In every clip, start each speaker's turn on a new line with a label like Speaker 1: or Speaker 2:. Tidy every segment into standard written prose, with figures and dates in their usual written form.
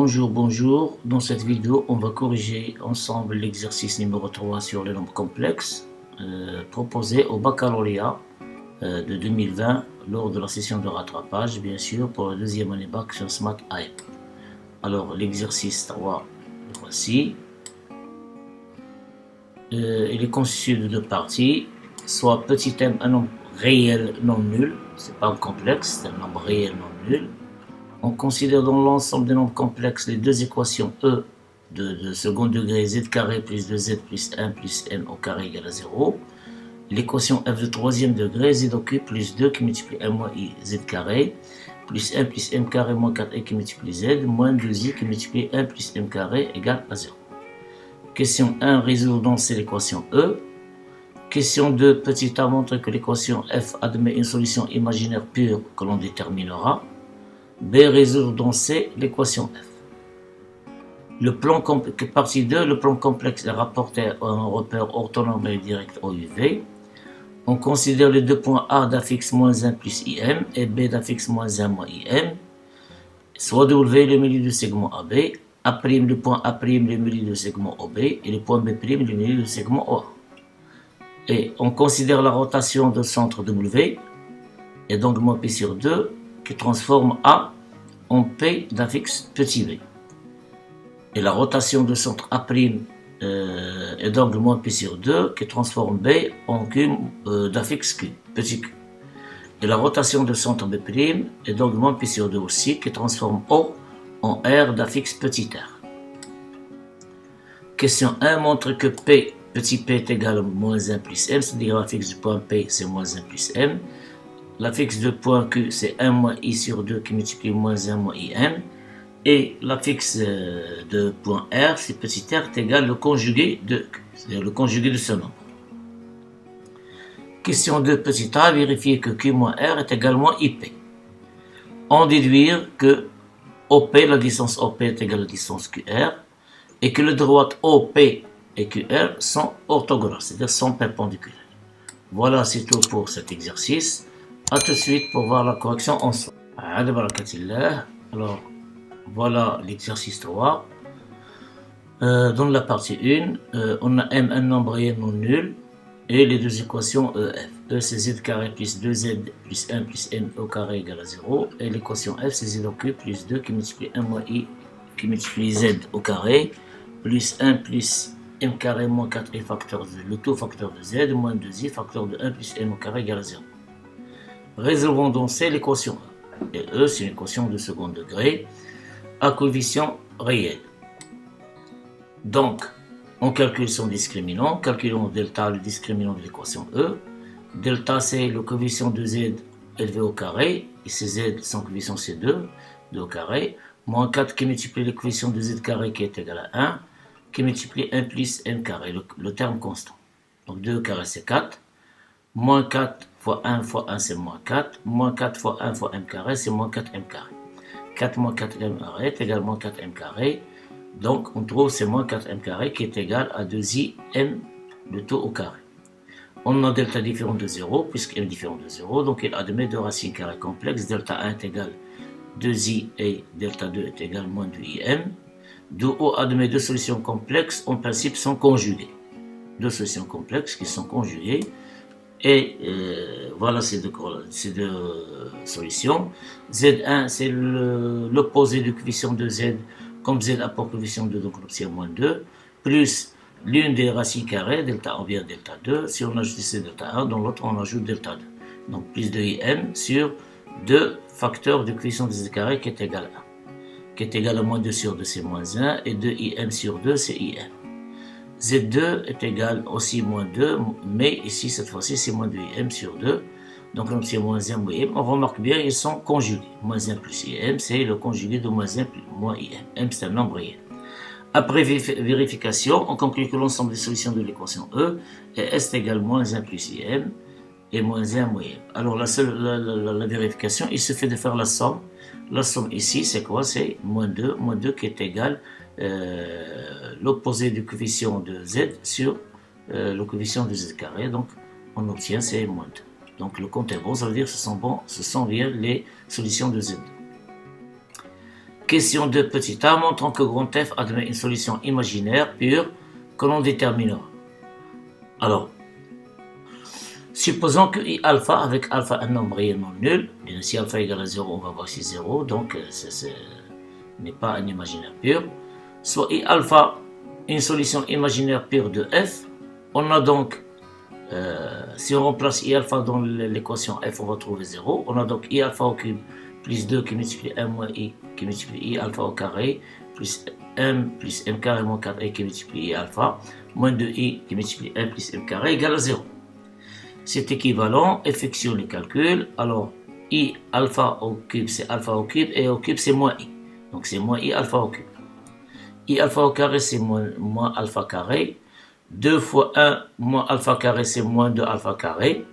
Speaker 1: Bonjour, bonjour. Dans cette vidéo, on va corriger ensemble l'exercice numéro 3 sur les nombres complexes proposé au baccalauréat de 2020 lors de la session de rattrapage, bien sûr, pour la deuxième année bac Sciences Maths AM. Alors, l'exercice 3, le voici. Il est constitué de deux parties, soit petit m, un nombre réel non nul, c'est pas un complexe, c'est un nombre réel non nul. On considère dans l'ensemble des nombres complexes les deux équations E de second degré z carré plus 2z plus 1 plus n au carré égale à 0. L'équation f de troisième degré z au cube plus 2 qui multiplie 1 moins i z carré plus 1 plus m carré moins 4i qui multiplie z moins 2i qui multiplie 1 plus m carré égale à 0. Question 1, résoudre donc c'est l'équation E. Question 2, petit a montre que l'équation f admet une solution imaginaire pure que l'on déterminera. B, résoudre donc c'est l'équation f. Partie 2, le plan complexe est rapporté à un repère orthonormé et direct OUV. On considère les deux points A d'affixe moins 1 plus IM et B d'affixe moins 1 moins IM. Soit W le milieu du segment AB, A' le point A' le milieu du segment OB et le point B' le milieu du segment OA. Et on considère la rotation de centre W et donc moins P sur 2 qui transforme A en P d'affixe petit b. Et la rotation de centre A' est d'angle moins P sur 2 qui transforme B en Q d'affixe Q, petit q. Et la rotation de centre B' est d'angle moins P sur 2 aussi qui transforme O en R d'affixe petit r. Question 1 montre que P, petit p est égal à moins 1 plus m, c'est-à-dire l'affixe du point P c'est moins 1 plus m. L'affixe de point Q, c'est 1 moins i sur 2 qui multiplie moins 1 moins im. Et l'affixe de point R, c'est petit r, est égal au conjugué de Q, c'est-à-dire le conjugué de ce nombre. Question 2, petit a, vérifier que Q moins R est également IP. En déduire que OP, la distance OP est égale à la distance QR, et que les droites OP et QR sont orthogonales, c'est-à-dire sont perpendiculaires. Voilà, c'est tout pour cet exercice. A tout de suite pour voir la correction ensemble. Alors, voilà l'exercice 3. Dans la partie 1, on a M, un nombre réel non nul, et les deux équations EF. E, c'est z carré plus 2z plus 1 plus n au carré égale à 0. Et l'équation F, c'est z au cube plus 2 qui multiplie 1 moins i qui multiplie z au carré plus 1 plus m carré moins 4i facteur de le tout facteur de z moins 2i facteur de 1 plus n au carré égale à 0. Résolvons donc c'est l'équation E. Et E, c'est une équation de second degré à coefficient réel. Donc, on calcule son discriminant. Calculons delta, le discriminant de l'équation E. Delta, c'est le coefficient de z élevé au carré. Et c'est z, son coefficient c'est 2, 2 au carré. Moins 4 qui multiplie le coefficient de z carré qui est égal à 1, qui multiplie 1 plus n carré, le terme constant. Donc 2 au carré c'est 4. Moins 4 fois 1 fois 1 c'est moins 4. Moins 4 fois 1 fois m carré c'est moins 4m carré. 4 moins 4m carré est égal à moins 4m carré. Donc on trouve c'est moins 4m carré qui est égal à 2i m de tout au carré. On a delta différent de 0 puisque m différent de 0. Donc il admet deux racines carrées complexes. Delta 1 est égal à 2i et delta 2 est égal à moins 2im. D'où O admet deux solutions complexes en principe sont conjuguées. Deux solutions complexes qui sont conjuguées. Et voilà ces deux solutions. Z1 c'est l'opposé du coefficient de Z, comme Z a pour coefficient 2, donc on obtient moins 2, plus l'une des racines carrées, delta 1 vient delta 2, si on ajoute ici delta 1, dans l'autre on ajoute delta 2. Donc plus de im sur 2 facteurs du coefficient de Z carré qui est égal à 1, qui est égal à moins 2 sur 2 c'est moins 1, et 2im sur 2 c'est im. Z2 est égal aussi moins 2, mais ici, cette fois-ci, c'est moins 2im sur 2. Donc, on obtient moins 1 moins im. On remarque bien, ils sont conjugués. Moins 1 plus im, c'est le conjugué de moins 1 plus moins im. M, c'est un nombre réel. Après vérification, on conclut que l'ensemble des solutions de l'équation E est S égale moins 1 plus im et moins 1 moins im. Alors, la vérification, il suffit de faire la somme. La somme ici, c'est quoi? C'est moins 2 qui est égal l'opposé du coefficient de z sur le coefficient de z carré, donc on obtient c'est moins 2. Donc le compte est bon, ça veut dire que ce sont bien les solutions de z. Question 2 petit a montrant que grand F admet une solution imaginaire pure que l'on déterminera. Alors, supposons que I alpha avec alpha un nombre réellement nul, et si alpha égale à 0, on va voir si 0, donc ce n'est pas un imaginaire pur. Soit I alpha une solution imaginaire pure de F, on a donc, si on remplace I alpha dans l'équation F, on va trouver 0, on a donc I alpha au cube plus 2 qui multiplie 1 moins I qui multiplie I alpha au carré, plus M carré moins 4I qui multiplie I alpha, moins 2I qui multiplie 1 plus M carré égale à 0. C'est équivalent, effectuons les calculs. Alors, I alpha au cube, c'est alpha au cube, et au cube, c'est moins I. Donc, c'est moins I alpha au cube. I alpha au carré, c'est moins alpha carré. 2 fois 1 moins alpha carré, c'est moins 2 alpha carré.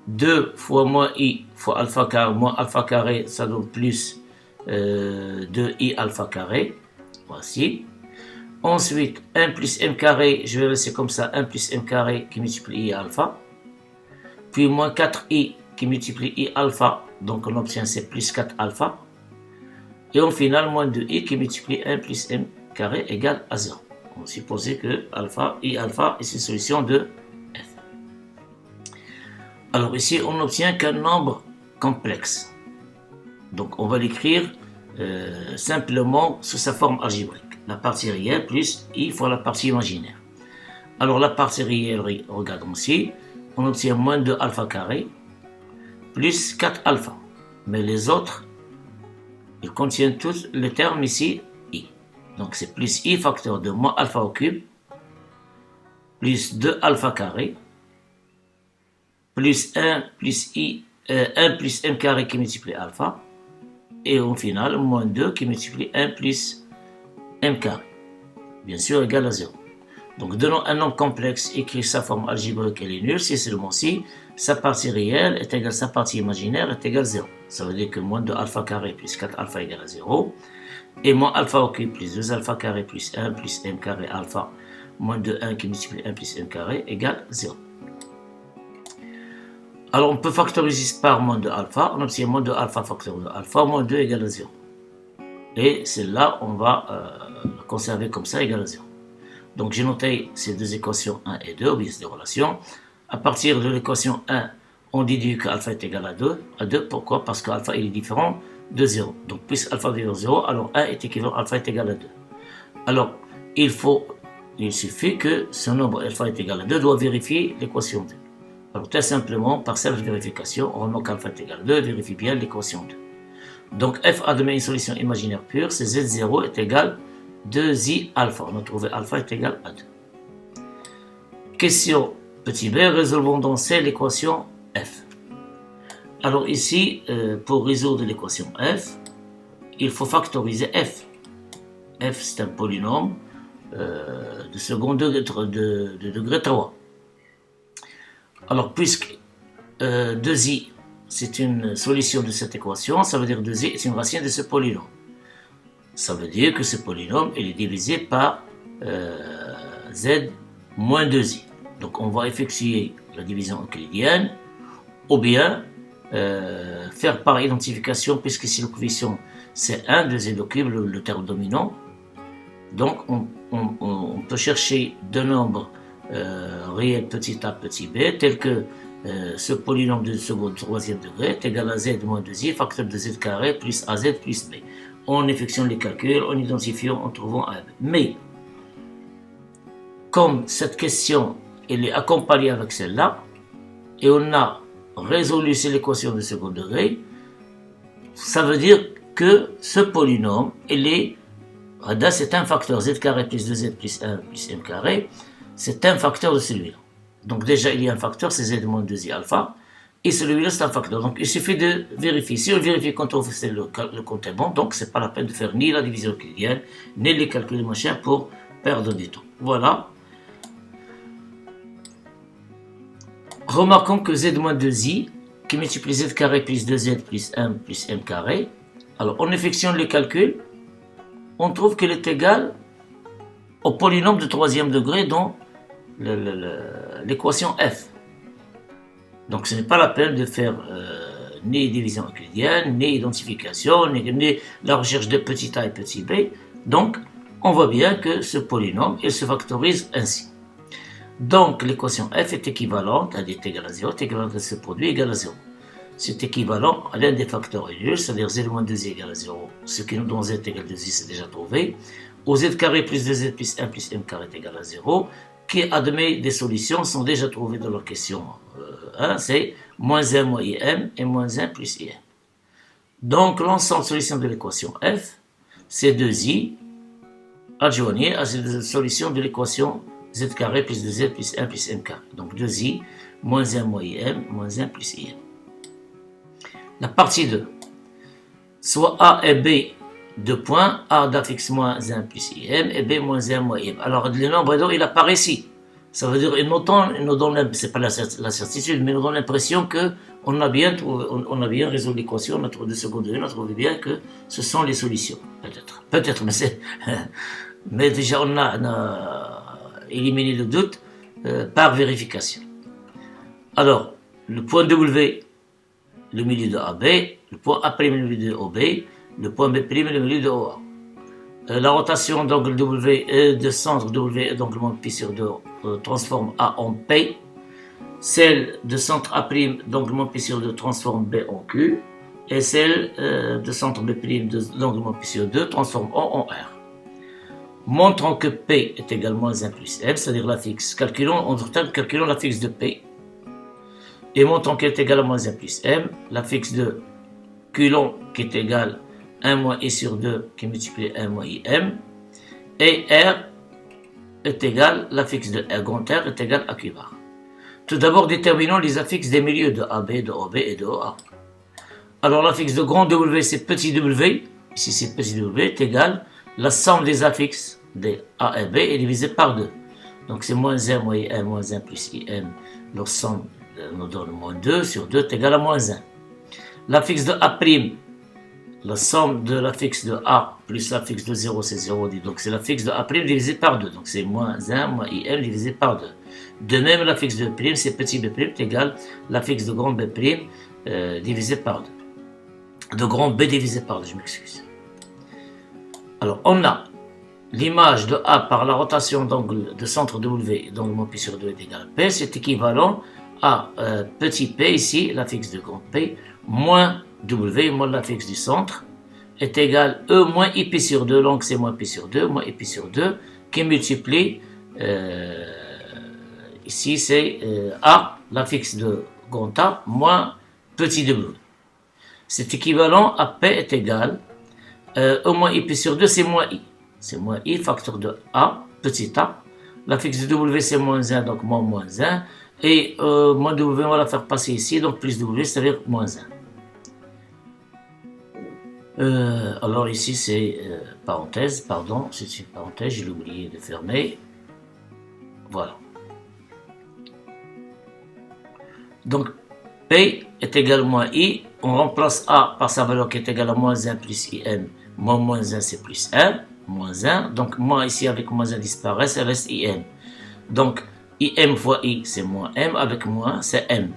Speaker 1: 2 fois moins I fois alpha carré, moins alpha carré, ça donne plus 2I alpha carré. Voici. Ensuite, 1 plus M carré, je vais laisser comme ça, 1 plus M carré qui multiplie I alpha. Puis moins 4i qui multiplie I alpha, donc on obtient c'est plus 4 alpha. Et au final, moins 2i qui multiplie 1 plus M carré égale à 0. On va supposer que I alpha est une solution de F. Alors ici, on n'obtient qu'un nombre complexe. Donc on va l'écrire simplement sous sa forme algébrique. La partie réelle plus I fois la partie imaginaire. Alors la partie réelle, regardons ici, on obtient moins 2 alpha carré plus 4 alpha. Mais les autres, ils contiennent tous le terme ici, I. Donc c'est plus I facteur de moins alpha au cube, plus 2 alpha carré, plus 1 plus M carré qui multiplie alpha, et au final, moins 2 qui multiplie 1 plus M carré. Bien sûr, égal à 0. Donc, donnons un nombre complexe, écrit sa forme algébrique, elle est nulle, si seulement si sa partie réelle est égale à sa partie imaginaire est égale à 0. Ça veut dire que moins 2 alpha carré plus 4 alpha égale à 0. Et moins alpha au cube plus 2 alpha carré plus 1 plus M carré alpha, moins 2, 1 qui multiplie 1 plus M carré égale 0. Alors, on peut factoriser par moins 2 alpha, on obtient moins 2 alpha facteur de alpha, moins 2 égale à 0. Et celle-là, on va la conserver comme ça, égale à 0. Donc j'ai noté ces deux équations 1 et 2, oui, c'est des relations. À partir de l'équation 1, on déduit que alpha est égal à 2. Pourquoi? Parce que alpha est différent de 0. Donc puisque alpha est égal à 0, alors 1 est équivalent, alpha est égal à 2. Alors il suffit que ce nombre alpha est égal à 2 doit vérifier l'équation 2. Alors très simplement, par simple vérification, on remarque qu'alpha est égal à 2, vérifie bien l'équation 2. Donc f admet une solution imaginaire pure, c'est z0 est égal à 2i alpha. On a trouvé alpha est égal à 2. Question petit b, résolvons donc C l'équation f. Alors ici, pour résoudre l'équation f, il faut factoriser f. F c'est un polynôme de second degré, de degré 3. Alors puisque 2i c'est une solution de cette équation, ça veut dire 2i est une racine de ce polynôme. Ça veut dire que ce polynôme est divisé par z moins 2i. Donc on va effectuer la division euclidienne, ou bien faire par identification, puisque si le coefficient c'est 1 de z au cube, le terme dominant. Donc on peut chercher deux nombres réels petit a petit b, tels que ce polynôme de second troisième degré est égal à z moins 2i, facteur de z carré plus az plus b. On effectue les calculs, en identifiant, en trouvant a, b. Mais, comme cette question elle est accompagnée avec celle-là, et on a résolu cette équation de second degré, ça veut dire que ce polynôme, c'est un facteur z carré plus 2z plus 1 plus m carré, c'est un facteur de celui-là. Donc déjà, il y a un facteur, c'est z moins 2i alpha, et celui-là, c'est un facteur. Donc il suffit de vérifier. Si on vérifie quand on fait le compte est bon, donc c'est pas la peine de faire ni la division euclidienne, ni les calculs machin pour perdre du temps. Voilà. Remarquons que z moins 2i, qui multiplie z carré plus 2z plus 1 plus m carré, alors on effectue les calculs, on trouve qu'il est égal au polynôme de troisième degré dans l'équation f. Donc ce n'est pas la peine de faire ni division euclidienne, ni identification, ni la recherche de petit a et petit b. Donc, on voit bien que ce polynôme, il se factorise ainsi. Donc, l'équation f est équivalente, elle est égale à 0, est équivalente à ce produit égal à 0. C'est équivalent à l'un des facteurs nuls, c'est-à-dire z moins 2i égale à 0, ce qui nous donne z égale 2i, c'est déjà trouvé. Au z carré plus 2z plus 1 plus m carré est égal à 0, qui admet des solutions sont déjà trouvées dans la question 1, c'est moins 1 moins im et moins 1 plus im. Donc, l'ensemble de solutions de l'équation f, c'est 2i adjoigné à cette solution de l'équation z carré plus 2z plus 1 plus m carré. Donc 2i moins 1 moins im moins 1 plus im. La partie 2. Soit a et b, 2 points, a d'affixe moins 1 plus im et b moins 1 moins im. Alors le nombre d'or il apparaît ici. Ça veut dire, il nous donne, c'est pas la certitude, mais il nous donne l'impression qu'on a bien résolu l'équation, on a trouvé 2 secondes, on a trouvé bien que ce sont les solutions. Peut-être, mais c'est. Mais déjà, on a éliminé le doute par vérification. Alors, le point W, le milieu de AB, le point A', le milieu de OB, le point B', le milieu de OA. La rotation d'angle W de centre W d'angle P sur 2 transforme A en P. Celle de centre A' d'angle P sur 2 transforme B en Q. Et celle de centre B' d'angle P sur 2 transforme O en R. Montrons que P est égal à moins 1 plus M, c'est-à-dire la fixe. Calculons la fixe de P. Et montrons qu'elle est égale à moins 1 plus M. La fixe de Coulomb qui est égale à 1 moins I sur 2 qui multiplie 1 moins IM. Et R est égal, la fixe de R grand R est égale à Q bar. Tout d'abord, déterminons les affixes des milieux de AB, de OB et de OA. Alors la fixe de grand W, c'est petit w, ici c'est petit w, est égal, la somme des affixes des A et B est divisée par 2. Donc c'est moins 1 moins IM moins 1 plus IM, leur somme nous donne moins 2 sur 2 est égal à moins 1. L'affixe de A', la somme de l'affixe de A plus l'affixe de 0 c'est 0, donc c'est l'affixe de A' divisé par 2, donc c'est moins 1 moins IM divisé par 2. De même l'affixe de B', c'est petit b' est égal, l'affixe de grand B' divisé par 2. De grand B divisé par 2, je m'excuse. Alors, on a l'image de A par la rotation d'angle de centre W, d'angle moins P sur 2 est égal à P, c'est équivalent à petit p ici, l'affixe de grand P, moins W, moins l'affixe du centre, est égal E moins IP sur 2, donc c'est moins P sur 2, moins IP sur 2, qui multiplie, ici c'est A, l'affixe de grand A, moins petit W. C'est équivalent à P est égal, E moins IP sur 2, c'est moins I. C'est moins I, facteur de A, petit a. L'affixe de W, c'est moins 1, donc moins 1. Et moins W, on va la faire passer ici, donc plus W, c'est-à-dire moins 1. Alors ici, c'est parenthèse, pardon, c'est une parenthèse, j'ai oublié de fermer. Voilà. Donc, P est égal à moins I. On remplace A par sa valeur qui est égale à moins 1 plus IM. Moins 1, c'est plus 1. Moins 1. Donc, moins ici avec moins 1 disparaît, ça reste IM. Donc, IM fois I, c'est moins M. Avec moins, c'est M.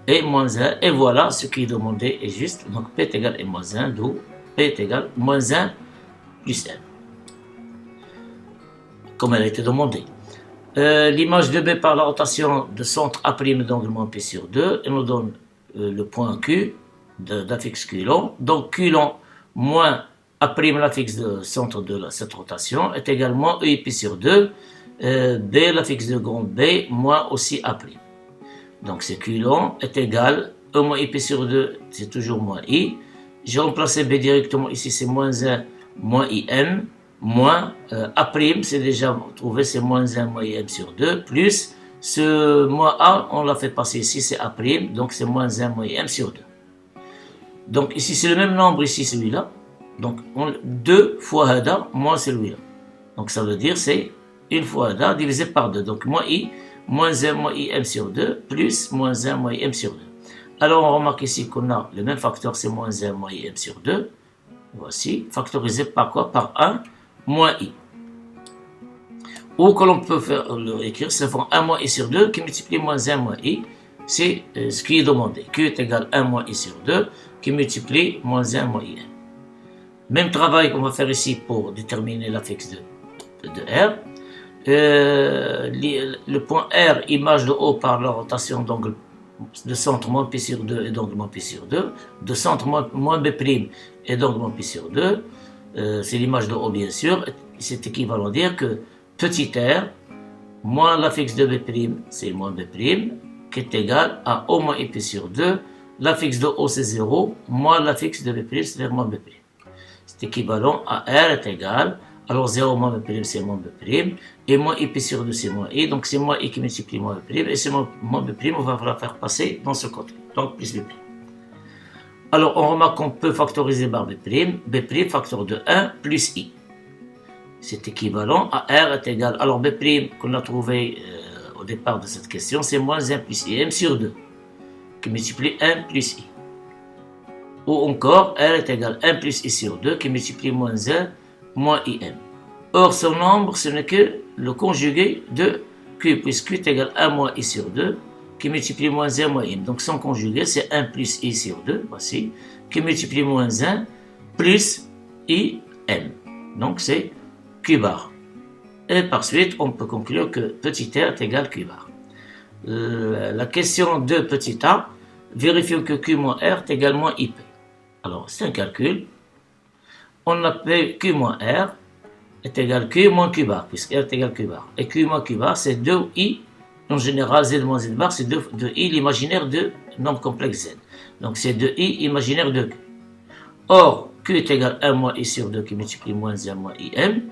Speaker 1: Et moins 1. Et voilà, ce qui est demandé est juste. Donc, P est égal à moins 1, d'où P est égal à moins 1 plus M. Comme elle a été demandée. L'image de B par la rotation de centre A' d'angle moins P sur 2, elle nous donne le point Q d'affixe Coulomb. Donc Coulomb moins A' l'affixe de centre de cette rotation est également EIP sur 2, B l'affixe de grand B moins aussi A'. Donc c'est Coulomb est égal, E moins IP sur 2 c'est toujours moins I. J'ai remplacé B directement ici, c'est moins 1 moins IM. Moins A', c'est déjà trouvé, c'est moins 1 moins IM sur 2, plus ce moins A, on l'a fait passer ici, c'est A', donc c'est moins 1 moins IM sur 2. Donc ici, c'est le même nombre, ici, celui-là. Donc 2 fois Hada moins celui-là. Donc ça veut dire, c'est 1 fois Hada divisé par 2. Donc moins I, moins 1 moins IM sur 2, plus moins 1 moins IM sur 2. Alors on remarque ici qu'on a le même facteur, c'est moins 1 moins IM sur 2. Voici, factorisé par quoi? Par 1 moins I. Ou que l'on peut faire écrire, c'est 1 moins I sur 2 qui multiplie moins 1 moins I. c'est ce qui est demandé. Q est égal à 1 moins I sur 2 qui multiplie moins 1 moins IM. Même travail qu'on va faire ici pour déterminer l'affixe de R. Le point R, image de haut par la rotation d'angle de centre moins pi sur 2 et d'angle moins pi sur 2, de centre moins b' et d'angle moins pi sur 2, c'est l'image de haut bien sûr, c'est équivalent à dire que petit r moins l'affixe de b', c'est moins b', qui est égal à o moins i pi sur 2, l'affixe de haut c'est 0, moins l'affixe de b', c'est-à-dire moins b'. C'est équivalent à r est égal, alors 0 moins b', c'est moins b', et moins i pi sur 2 c'est moins i, donc c'est moins i qui multiplie moins b', et c'est moins b', on va la faire passer dans ce côté, donc plus b'. Alors on remarque qu'on peut factoriser par b', facteur de 1 plus i. C'est équivalent à r est égal, alors b' qu'on a trouvé au départ de cette question, c'est moins 1 plus im sur 2, qui multiplie 1 plus i. Ou encore, r est égal à 1 plus i sur 2, qui multiplie moins 1 moins im. Or, ce nombre, ce n'est que le conjugué de q, puisque q est égal à 1 moins i sur 2, qui multiplie moins 1 moins im. Donc, son conjugué, c'est 1 plus i sur 2, voici, qui multiplie moins 1 plus im. Donc, c'est q bar. Et par suite, on peut conclure que petit r est égal à q bar. La question de petit a, vérifions que q moins r est égal à moins ip. Alors, c'est un calcul. On appelle q moins r est égal à q moins q bar, puisque r est égal à q bar. Et q moins q bar, c'est 2i, en général, z moins z bar, c'est 2i l'imaginaire de nombre complexe z. Donc, c'est 2i imaginaire de q. Or, q est égal à 1 moins i sur 2 qui multiplie moins 1 moins im,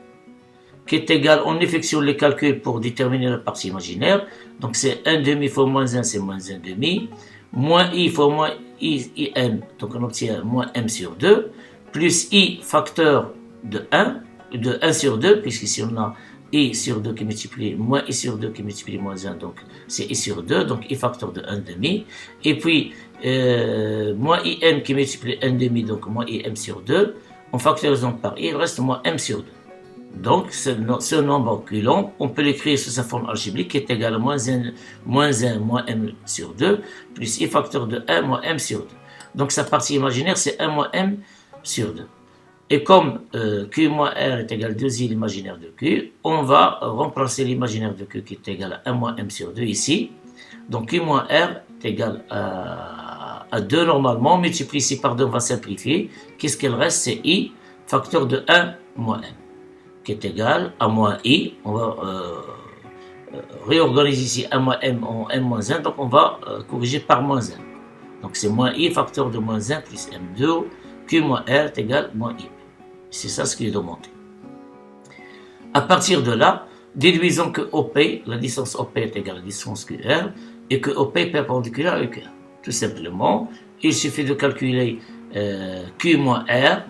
Speaker 1: qui est égal, on effectue les calculs pour déterminer la partie imaginaire. Donc, c'est 1 demi fois moins 1, c'est moins 1 demi. Moins i fois moins im, donc on obtient moins m sur 2, plus i facteur de 1 sur 2, puisqu'ici on a i sur 2 qui multiplie, moins i sur 2 qui multiplie moins 1, donc c'est i sur 2, donc i facteur de 1 demi, et puis moins im qui multiplie 1 demi, donc moins im sur 2, en factorisant par i, il reste moins m sur 2. Donc, ce nombre coulomb, on peut l'écrire sous sa forme algébrique qui est égal à moins 1 moins m sur 2 plus i facteur de 1 moins m sur 2. Donc, sa partie imaginaire, c'est 1 moins m sur 2. Et comme q moins r est égal à 2i l'imaginaire de q, on va remplacer l'imaginaire de q qui est égal à 1 moins m sur 2 ici. Donc, q moins r est égal à 2 normalement. On multiplie ici par 2, on va simplifier. Qu'est-ce qu'il reste? C'est i facteur de 1 moins m, qui est égal à moins i, on va réorganiser ici 1 moins m en m moins 1, donc on va corriger par moins 1. Donc c'est moins i facteur de moins 1 plus m2, q moins r est égal à moins i. C'est ça ce qui est demandé. À partir de là, déduisons que OP, la distance OP est égale à la distance QR, et que OP est perpendiculaire à QR. Tout simplement, il suffit de calculer q moins r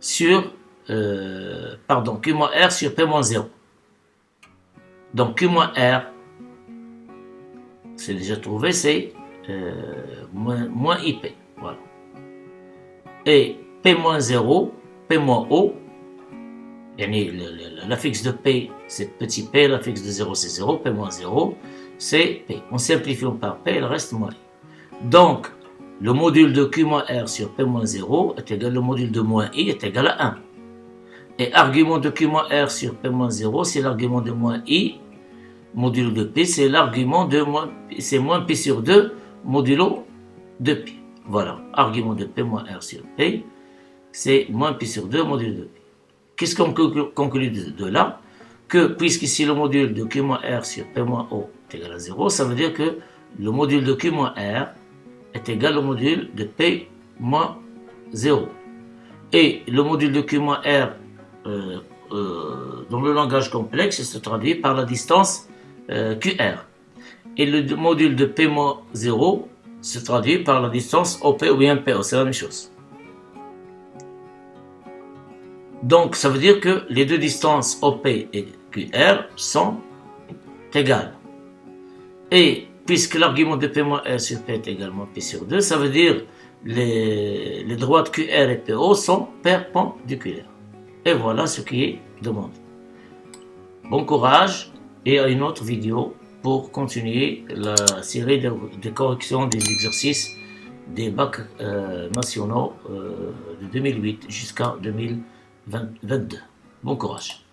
Speaker 1: sur Q moins R sur P moins 0. Donc Q moins R, c'est déjà trouvé, c'est moins IP. Voilà. Et P moins 0, P moins O, l'affixe de P, c'est petit p, l'affixe de 0, c'est 0, P moins 0, c'est P. On simplifie par P, il reste moins I. Donc, le module de Q moins R sur P moins 0 est égal, le module de moins I est égal à 1. Et argument de Q moins R sur P moins 0, c'est l'argument de moins I, modulo de P, c'est l'argument de moins, c'est moins P sur 2, modulo de P. Voilà, argument de P moins R sur P, c'est moins P sur 2, modulo de P. Qu'est-ce qu'on conclut de là? Que puisqu'ici le module de Q moins R sur P moins O est égal à 0, ça veut dire que le module de Q moins R est égal au module de P moins 0. Et le module de Q moins R dans le langage complexe se traduit par la distance QR. Et le module de P moins 0 se traduit par la distance OP ou bien PO, c'est la même chose. Donc ça veut dire que les deux distances OP et QR sont égales. Et puisque l'argument de P moins R sur P est également P sur 2, ça veut dire les droites QR et PO sont perpendiculaires. Et voilà ce qui est demandé. Bon courage et à une autre vidéo pour continuer la série de corrections des exercices des bacs nationaux de 2008 jusqu'à 2022. Bon courage.